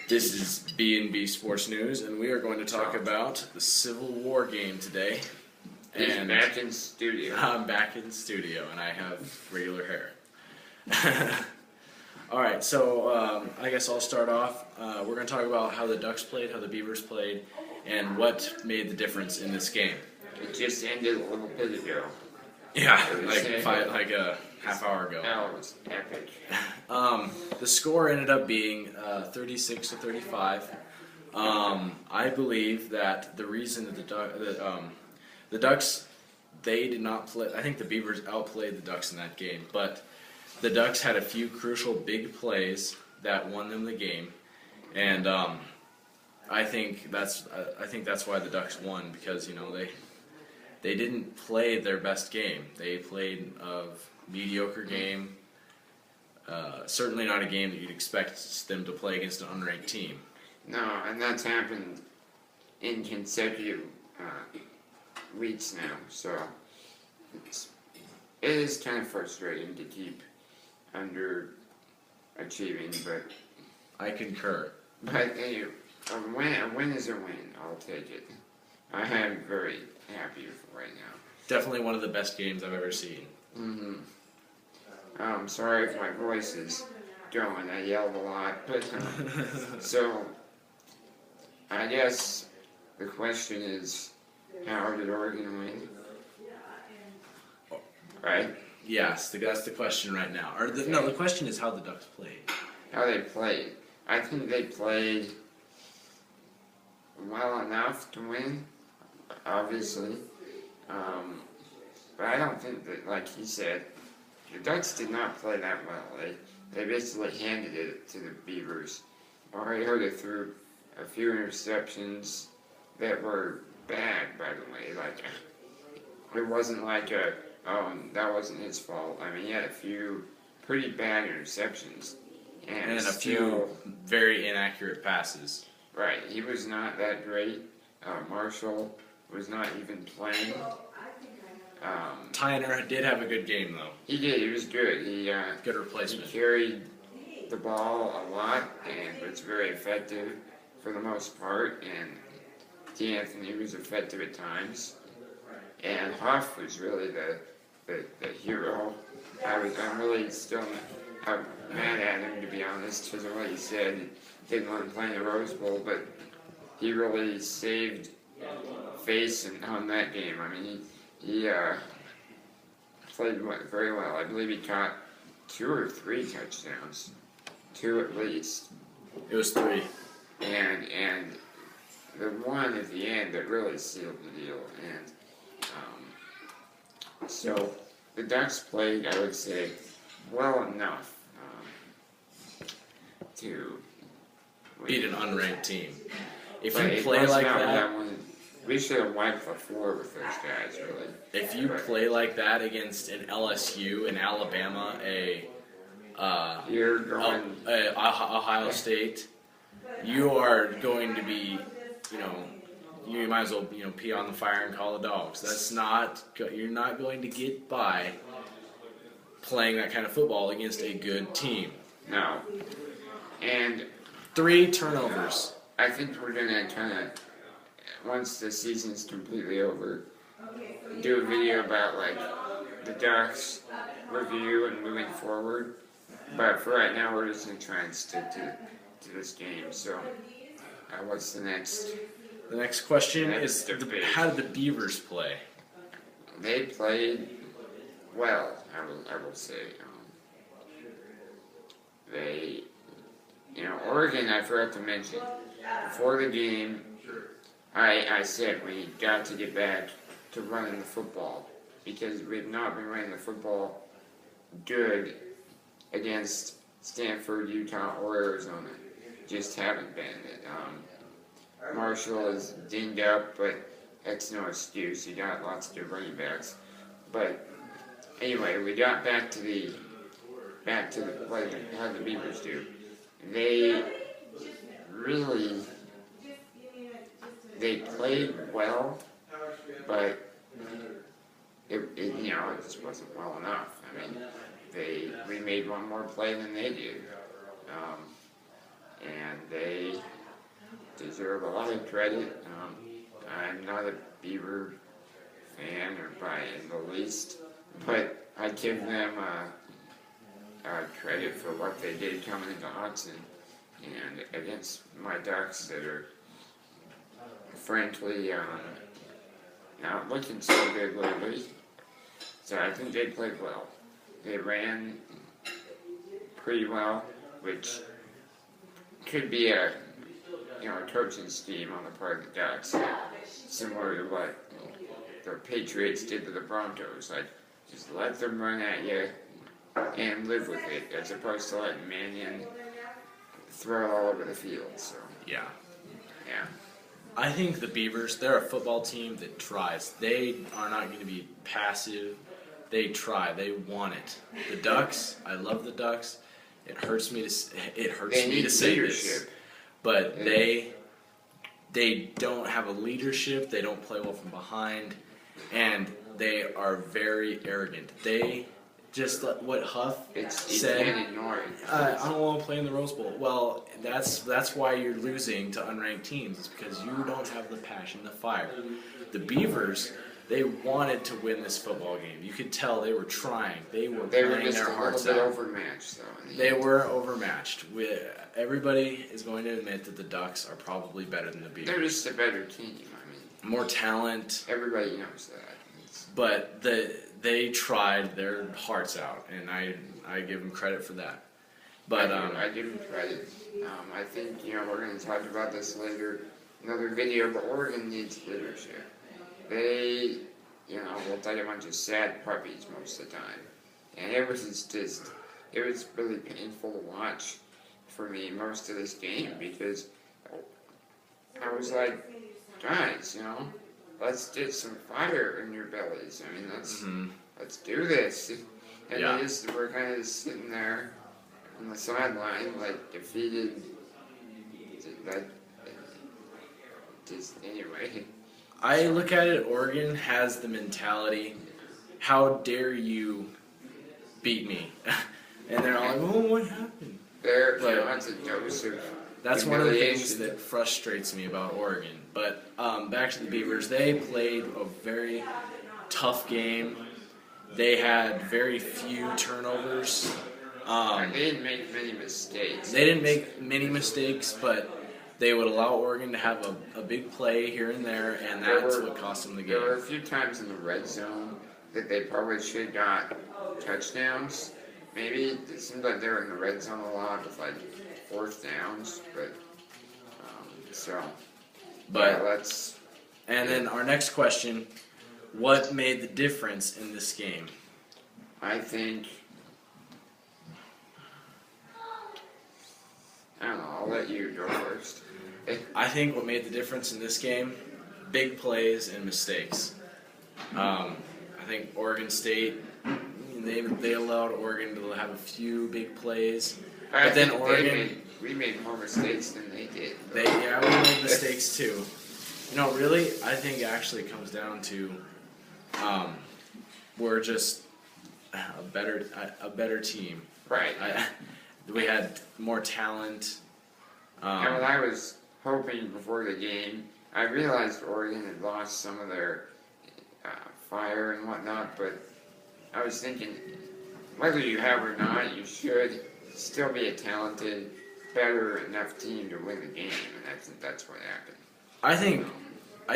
This is B&B Sports News, and we are going to talk about the Civil War game today. He's back in studio. I'm back in studio, and I have regular hair. All right, so I guess I'll start off. We're going to talk about how the Ducks played, how the Beavers played, and what made the difference in this game. It just ended a little bit ago. Yeah, like a half hour ago. Oh, it was epic. The score ended up being 36-35. I believe that the reason that the Ducks, they did not play. I think the Beavers outplayed the Ducks in that game, but the Ducks had a few crucial big plays that won them the game, and I think that's why the Ducks won, because they didn't play their best game. They played a mediocre game. Certainly not a game that you'd expect them to play against an unranked team. No, and that's happened in consecutive weeks now, so it is kind of frustrating to keep underachieving, but I concur. But anyway, a win is a win. I'll take it. I am very happy with it right now. Definitely one of the best games I've ever seen. Sorry if my voice is going. I yelled a lot, but so I guess the question is, how did Oregon win? Right? Yes, that's the question right now. No, the question is how the Ducks played. How they played. I think they played well enough to win, obviously. But I don't think that, like he said, the Ducks did not play that well. They basically handed it to the Beavers. Mariota threw a few interceptions that were bad, by the way. Like, it wasn't like that wasn't his fault. I mean, he had a few pretty bad interceptions. And a few very inaccurate passes. Right, he was not that great. Marshall was not even playing. Tyner did have a good game, though. He did, he was good. Good replacement. He carried the ball a lot and was very effective for the most part. And D'Anthony was effective at times. And Huff was really the hero. I'm really still mad at him, to be honest, because of what he said. He didn't want to play in the Rose Bowl, but he really saved face on that game. I mean, he played very well. I believe he caught 2 or 3 touchdowns, 2 at least. It was 3. And the one at the end that really sealed the deal. And so the Ducks played, I would say, well enough to beat an unranked team. If but you play like that we should have wiped the floor with those guys, really. If you play like that against an LSU, an Alabama, Ohio State, you are going to be, you might as well, pee on the fire and call the dogs. You're not going to get by playing that kind of football against a good team. No. And 3 turnovers. I think we're going to kind of, once the season's completely over, do a video about, the Ducks review and moving forward. But for right now, we're just going to try and stick to this game. So, what's the next? The next question is, how did the Beavers play? They played well, I will say. Oregon, I forgot to mention, before the game, I said we got to get back to running the football, because we've not been running the football good against Stanford, Utah, or Arizona. Just haven't been. Marshall is dinged up, but that's no excuse. You got lots of good running backs. But anyway, we got back to how the Beavers do. They played well, but it just wasn't well enough. I mean, we made one more play than they did. and they deserve a lot of credit. I'm not a Beaver fan or by in the least, but I give them credit for what they did coming into Hudson and against my Ducks that are frankly not looking so good lately. So I think they played well. They ran pretty well, which could be a coaching scheme on the part of the Ducks, similar to what the Patriots did to the Broncos. Like, just let them run at you and live with it, as opposed to letting Mannion throw it all over the field. So Yeah. yeah. I think the Beavers, they're a football team that tries. They are not going to be passive. They try. They want it. The Ducks, I love the Ducks. It hurts me to say this, but they don't have a leadership. They don't play well from behind, and they are very arrogant. They just what Huff said. You can't ignore it. I don't want to play in the Rose Bowl. Well, that's why you're losing to unranked teams. It's because you don't have the passion, the fire. The Beavers, they wanted to win this football game. You could tell they were trying. They were playing their hearts out. They were just a little bit overmatched, though. They were overmatched. Everybody is going to admit that the Ducks are probably better than the Beavers. They're just a better team. I mean, more talent. Everybody knows that. But they tried their hearts out, and I give them credit for that. But I give them credit. I think we're going to talk about this later, another video. But Oregon needs leadership. They looked like a bunch of sad puppies most of the time, and it was really painful to watch for me most of this game, because I was like, guys, let's get some fire in your bellies. I mean, let's do this. And they were kind of just sitting there on the sideline, like defeated. Anyway. I look at it, Oregon has the mentality, how dare you beat me? And they're all like, oh, what happened? That's a dose of that's one of the things that frustrates me about Oregon. But back to the Beavers, they played a very tough game. They had very few turnovers. They didn't make many mistakes. They didn't make many mistakes, but they would allow Oregon to have a big play here and there, and that's what cost them the game. There were a few times in the red zone that they probably should have got touchdowns. Maybe it seemed like they were in the red zone a lot with like fourth downs, but And then our next question: what made the difference in this game? I think. I don't know. I'll let you go first. I think what made the difference in this game, big plays and mistakes. I think Oregon State, they allowed Oregon to have a few big plays, but then Oregon, we made more mistakes than they did. We made mistakes too. Really, I think it actually comes down to we're just a better team. Right. We had more talent. And when I was hoping before the game, I realized Oregon had lost some of their fire and whatnot, but I was thinking, whether you have or not, you should still be a talented, better enough team to win the game, and I think that's what happened. I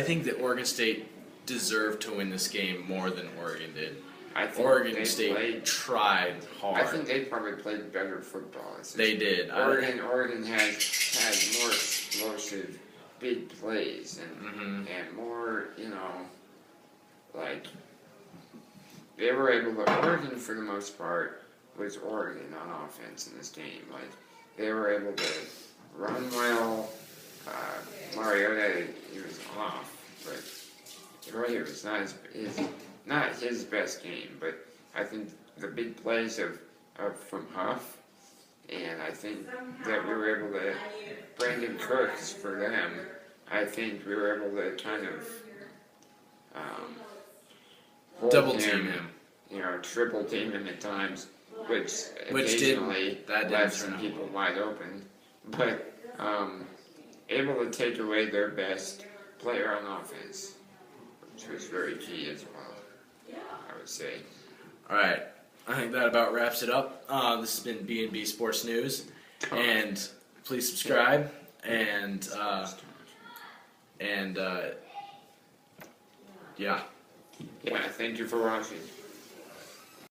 think that Oregon State deserved to win this game more than Oregon did. I think Oregon State tried hard. I think they probably played better football. They did. Oregon had more explosive, big plays and more, they were able to. Oregon, for the most part, was Oregon on offense in this game. Like, they were able to run well. Mariota, he was off, but really it was not his best game, but I think the big plays from Huff, and I think that we were able to, Brandon Cooks for them, I think we were able to kind of double team him, triple team him at times, which occasionally left some people wide open. but able to take away their best player on offense, which was very key as well, I would say. All right, I think that about wraps it up. This has been B&B Sports News, and please subscribe and yeah. Yeah, thank you for watching.